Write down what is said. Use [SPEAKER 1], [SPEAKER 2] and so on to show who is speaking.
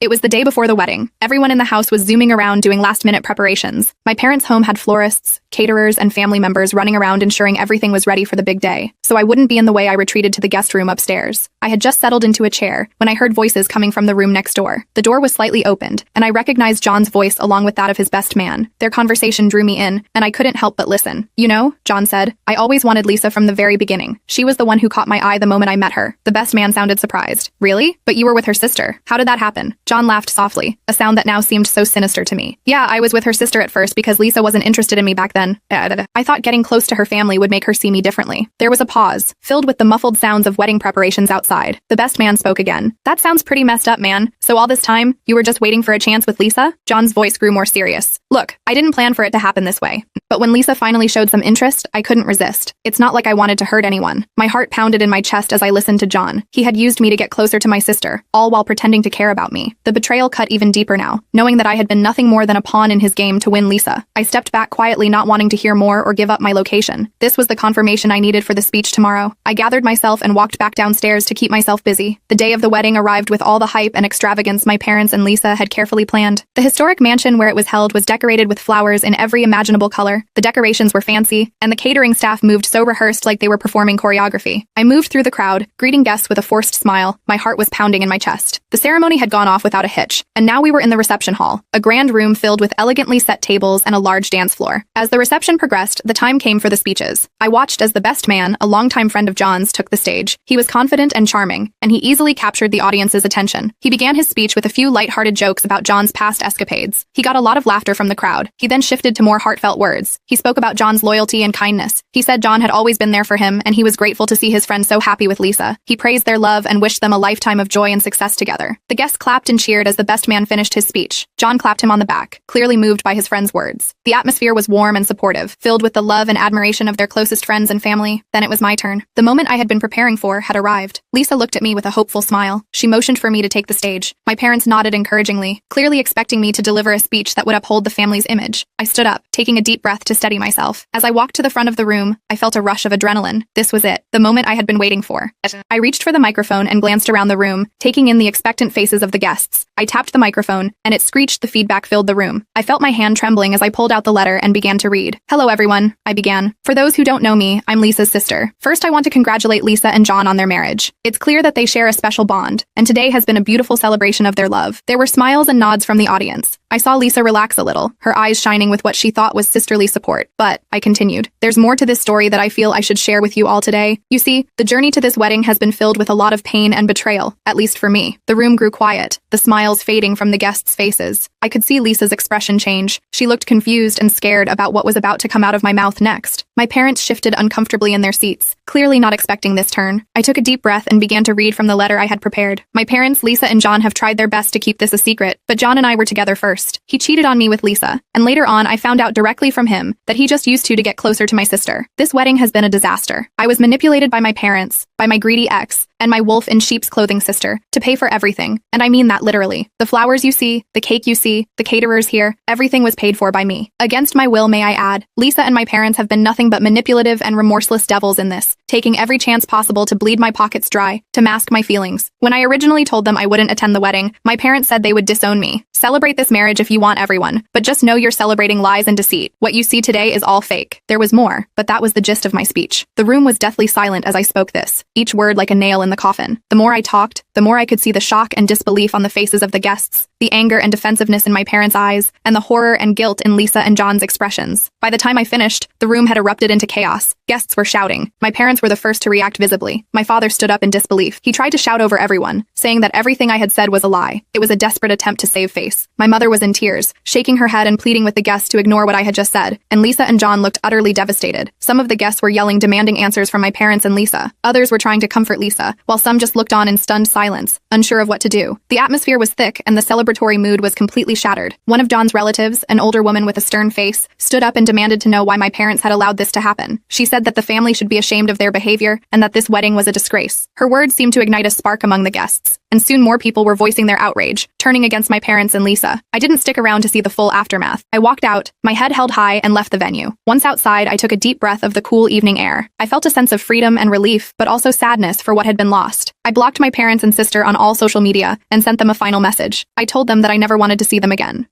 [SPEAKER 1] It was the day before the wedding. Everyone in the house was zooming around doing last-minute preparations. My parents' home had florists, caterers, and family members running around ensuring everything was ready for the big day. So I wouldn't be in the way, I retreated to the guest room upstairs. I had just settled into a chair when I heard voices coming from the room next door. The door was slightly opened, and I recognized John's voice along with that of his best man. Their conversation drew me in, and I couldn't help but listen. "You know," John said, "I always wanted Lisa from the very beginning. She was the one who caught my eye the moment I met her." The best man sounded surprised. "Really? But you were with her sister. How did that happen?" John laughed softly, a sound that now seemed so sinister to me. "Yeah, I was with her sister at first because Lisa wasn't interested in me back then. I thought getting close to her family would make her see me differently." There was a pause, filled with the muffled sounds of wedding preparations outside. The best man spoke again. "That sounds pretty messed up, man. So all this time, you were just waiting for a chance with Lisa?" John's voice grew more serious. "Look, I didn't plan for it to happen this way. But when Lisa finally showed some interest, I couldn't resist. It's not like I wanted to hurt anyone." My heart pounded in my chest as I listened to John. He had used me to get closer to my sister, all while pretending to care about me. The betrayal cut even deeper now, knowing that I had been nothing more than a pawn in his game to win Lisa. I stepped back quietly, not wanting to hear more or give up my location. This was the confirmation I needed for the speech tomorrow. I gathered myself and walked back downstairs to keep myself busy. The day of the wedding arrived with all the hype and extravagance my parents and Lisa had carefully planned. The historic mansion where it was held was decorated with flowers in every imaginable color. The decorations were fancy, and the catering staff moved so rehearsed like they were performing choreography. I moved through the crowd, greeting guests with a forced smile. My heart was pounding in my chest. The ceremony had gone off without a hitch, and now we were in the reception hall, a grand room filled with elegantly set tables and a large dance floor. As the reception progressed, the time came for the speeches. I watched as the best man, a longtime friend of John's, took the stage. He was confident and charming, and he easily captured the audience's attention. He began his speech with a few light-hearted jokes about John's past escapades. He got a lot of laughter from the crowd. He then shifted to more heartfelt words. He spoke about John's loyalty and kindness. He said John had always been there for him, and he was grateful to see his friend so happy with Lisa. He praised their love and wished them a lifetime of joy and success together. The guests clapped and cheered as the best man finished his speech. John clapped him on the back, clearly moved by his friend's words. The atmosphere was warm and supportive, filled with the love and admiration of their closest friends and family. Then it was my turn. The moment I had been preparing for had arrived. Lisa looked at me with a hopeful smile. She motioned for me to take the stage. My parents nodded encouragingly, clearly expecting me to deliver a speech that would uphold the family's image. I stood up, taking a deep breath to steady myself. As I walked to the front of the room, I felt a rush of adrenaline. This was it, the moment I had been waiting for. I reached for the microphone and glanced around the room, taking in the expectant faces of the guests. I tapped the microphone, and it screeched. The feedback filled the room. I felt my hand trembling as I pulled out the letter and began to read. "Hello everyone," I began. "For those who don't know me, I'm Lisa's sister. First, I want to congratulate Lisa and John on their marriage. It's clear that they share a special bond, and today has been a beautiful celebration of their love." There were smiles and nods from the audience. I saw Lisa relax a little, her eyes shining with what she thought was sisterly support. "But," I continued, "there's more to this story that I feel I should share with you all today. You see, the journey to this wedding has been filled with a lot of pain and betrayal, at least for me." The room grew quiet, the smiles fading from the guests' faces. I could see Lisa's expression change. She looked confused and scared about what was about to come out of my mouth next. My parents shifted uncomfortably in their seats, clearly not expecting this turn. I took a deep breath and began to read from the letter I had prepared. "My parents, Lisa and John, have tried their best to keep this a secret, but John and I were together first. He cheated on me with Lisa, and later on I found out directly from him that he just used to get closer to my sister. This wedding has been a disaster. I was manipulated by my parents, by my greedy ex, and my wolf in sheep's clothing sister, to pay for everything, and I mean that literally. The flowers you see, the cake you see, the caterers here, everything was paid for by me. Against my will, may I add. Lisa and my parents have been nothing but manipulative and remorseless devils in this, taking every chance possible to bleed my pockets dry, to mask my feelings. When I originally told them I wouldn't attend the wedding, my parents said they would disown me. Celebrate this marriage if you want everyone, but just know you're celebrating lies and deceit. What you see today is all fake." There was more, but that was the gist of my speech. The room was deathly silent as I spoke this, each word like a nail in the coffin. The more I talked, the more I could see the shock and disbelief on the faces of the guests, the anger and defensiveness in my parents' eyes, and the horror and guilt in Lisa and John's expressions. By the time I finished, the room had erupted into chaos. Guests were shouting. My parents were the first to react visibly. My father stood up in disbelief. He tried to shout over everyone, saying that everything I had said was a lie. It was a desperate attempt to save face. My mother was in tears, shaking her head and pleading with the guests to ignore what I had just said, and Lisa and John looked utterly devastated. Some of the guests were yelling, demanding answers from my parents and Lisa. Others were trying to comfort Lisa, while some just looked on in stunned silence, unsure of what to do. The atmosphere was thick and the celebratory mood was completely shattered. One of John's relatives, an older woman with a stern face, stood up and demanded to know why my parents had allowed this to happen. She said that the family should be ashamed of their behavior and that this wedding was a disgrace. Her words seemed to ignite a spark among the guests. and soon more people were voicing their outrage, turning against my parents and Lisa. I didn't stick around to see the full aftermath. I walked out, my head held high, and left the venue. Once outside, I took a deep breath of the cool evening air. I felt a sense of freedom and relief, but also sadness for what had been lost. I blocked my parents and sister on all social media and sent them a final message. I told them that I never wanted to see them again.